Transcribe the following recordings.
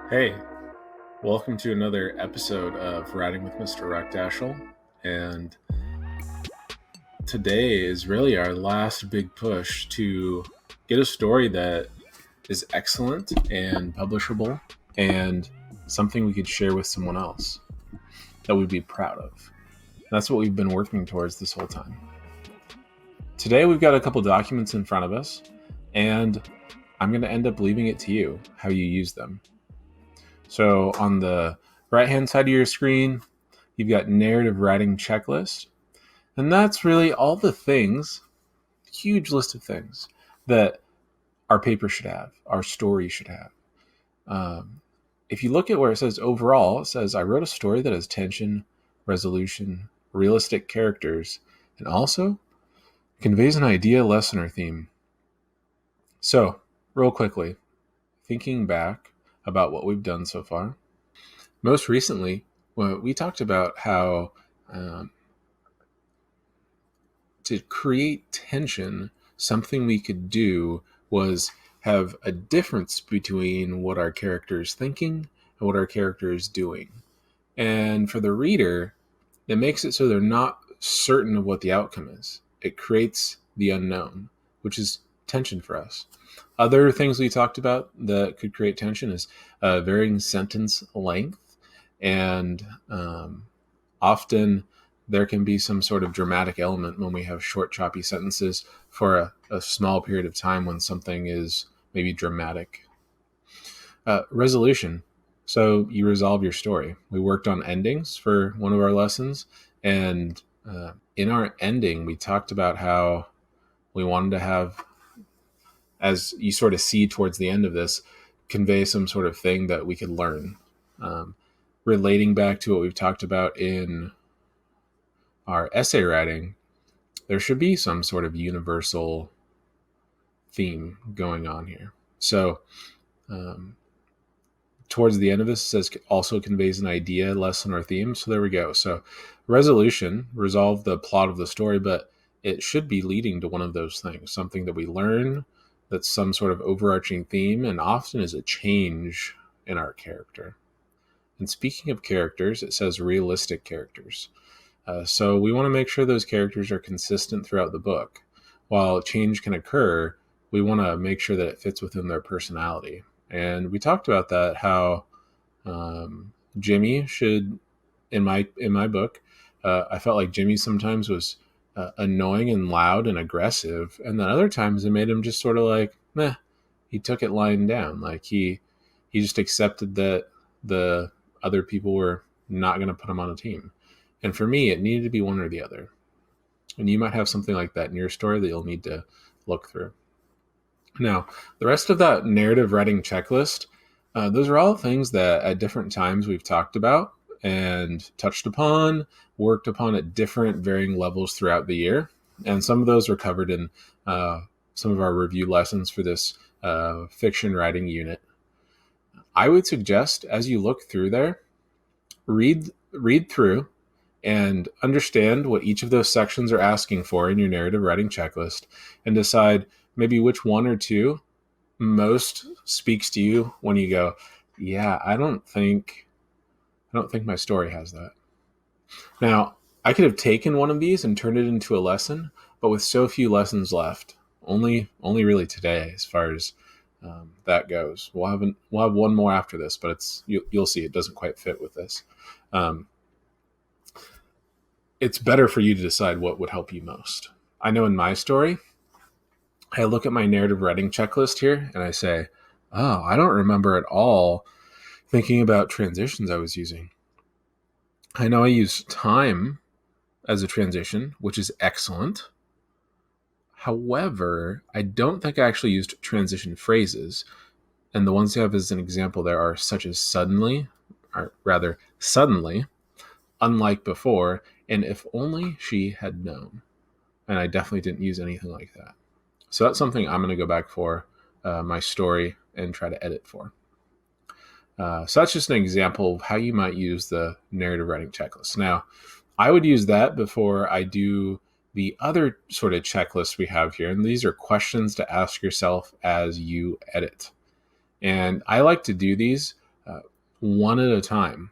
Hey, welcome to another episode of Writing with Mr. Rectashel. And today is really our last big push to get a story that is excellent and publishable and something we could share with someone else that we'd be proud of. That's what we've been working towards this whole time. Today we've got a couple documents in front of us, and I'm going to end up leaving it to you how you use them. So on the right-hand side of your screen, you've got narrative writing checklist. And that's really all the things, huge list of things that our paper should have, our story should have. If you look at where it says overall, it says, I wrote a story that has tension, resolution, realistic characters, and also conveys an idea, lesson, or theme. So, real quickly, thinking back about what we've done so far. Most recently, we talked about how to create tension, something we could do was have a difference between what our character is thinking and what our character is doing. And for the reader, it makes it so they're not certain of what the outcome is. It creates the unknown, which is tension for us. Other things we talked about that could create tension is varying sentence length, and often there can be some sort of dramatic element when we have short, choppy sentences for a small period of time when something is maybe dramatic. Resolution. So you resolve your story. We worked on endings for one of our lessons, and in our ending, we talked about how we wanted to have, as you sort of see towards the end of this, convey some sort of thing that we could learn. Relating back to what we've talked about in our essay writing, there should be some sort of universal theme going on here. So towards the end of this, it says also conveys an idea, lesson, or theme. So there we go. So resolution, resolve the plot of the story, but it should be leading to one of those things, something that we learn, that's some sort of overarching theme, and often is a change in our character. And speaking of characters, it says realistic characters. So we want to make sure those characters are consistent throughout the book. While change can occur, we want to make sure that it fits within their personality. And we talked about that, how Jimmy should, in my book, I felt like Jimmy sometimes was annoying and loud and aggressive, and then other times it made him just sort of like, meh. He took it lying down. Like he just accepted that the other people were not going to put him on a team. And for me, it needed to be one or the other. And you might have something like that in your story that you'll need to look through. Now, the rest of that narrative writing checklist, those are all things that at different times we've talked about and touched upon, worked upon at different varying levels throughout the year. And some of those are covered in some of our review lessons for this fiction writing unit. I would suggest, as you look through there, read through and understand what each of those sections are asking for in your narrative writing checklist, and decide maybe which one or two most speaks to you when you go, yeah, I don't think my story has that. Now, I could have taken one of these and turned it into a lesson, but with so few lessons left, only really today, as far as that goes. We'll have one more after this, but you'll see it doesn't quite fit with this. It's better for you to decide what would help you most. I know in my story, I look at my narrative writing checklist here and I say, oh, I don't remember at all thinking about transitions I was using. I know I use time as a transition, which is excellent. However, I don't think I actually used transition phrases. And the ones I have as an example there are such as suddenly, or rather suddenly, unlike before, and if only she had known. And I definitely didn't use anything like that. So that's something I'm going to go back for my story and try to edit for. So that's just an example of how you might use the narrative writing checklist. Now, I would use that before I do the other sort of checklist we have here. And these are questions to ask yourself as you edit. And I like to do these one at a time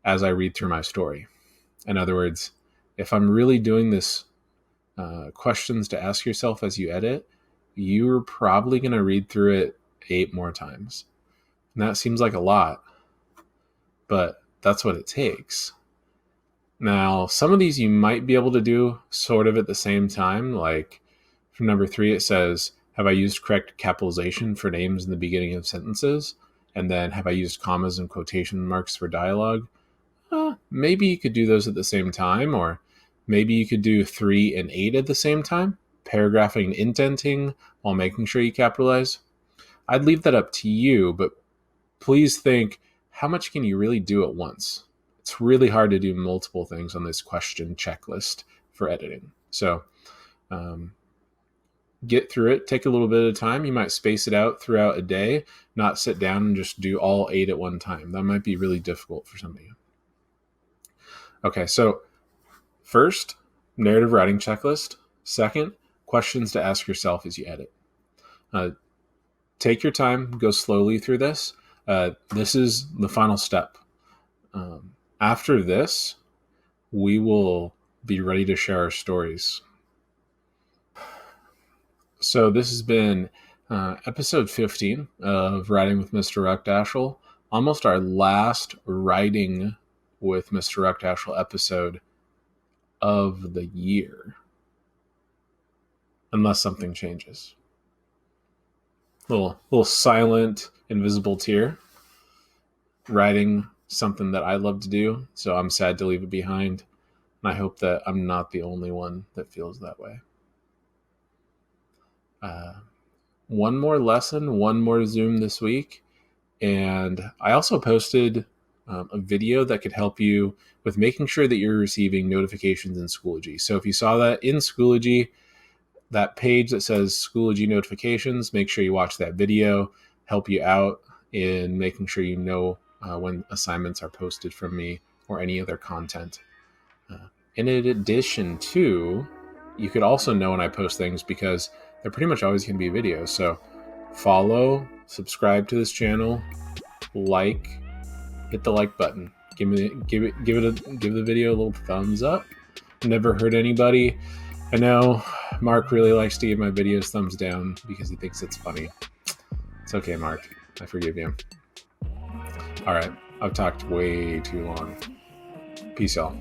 as I read through my story. In other words, if I'm really doing this questions to ask yourself as you edit, you're probably going to read through it 8 more times. And that seems like a lot, but that's what it takes. Now, some of these you might be able to do sort of at the same time. Like for number 3, it says, have I used correct capitalization for names in the beginning of sentences? And then have I used commas and quotation marks for dialogue? Maybe you could do those at the same time, or maybe you could do 3 and 8 at the same time, paragraphing and indenting while making sure you capitalize. I'd leave that up to you, but please think, how much can you really do at once? It's really hard to do multiple things on this question checklist for editing. So get through it, take a little bit of time. You might space it out throughout a day, not sit down and just do all 8 at one time. That might be really difficult for some of you. Okay, so first, narrative writing checklist. Second, questions to ask yourself as you edit. Take your time, go slowly through this. This is the final step. After this, we will be ready to share our stories. So this has been episode 15 of Writing with Mr. Ruckdashel, almost our last Writing with Mr. Ruckdashel episode of the year, unless something changes. Little silent, invisible tear. Writing something that I love to do, so I'm sad to leave it behind. And I hope that I'm not the only one that feels that way. One more lesson, one more Zoom this week. And I also posted a video that could help you with making sure that you're receiving notifications in Schoology. So if you saw that in Schoology, that page that says Schoology notifications, make sure you watch that video, help you out in making sure you know when assignments are posted from me or any other content. In addition to, you could also know when I post things because they're pretty much always going to be videos. So follow, subscribe to this channel, hit the like button. Give the video a little thumbs up. Never hurt anybody. I know Mark really likes to give my videos thumbs down because he thinks it's funny. It's okay, Mark. I forgive you. All right. I've talked way too long. Peace, y'all.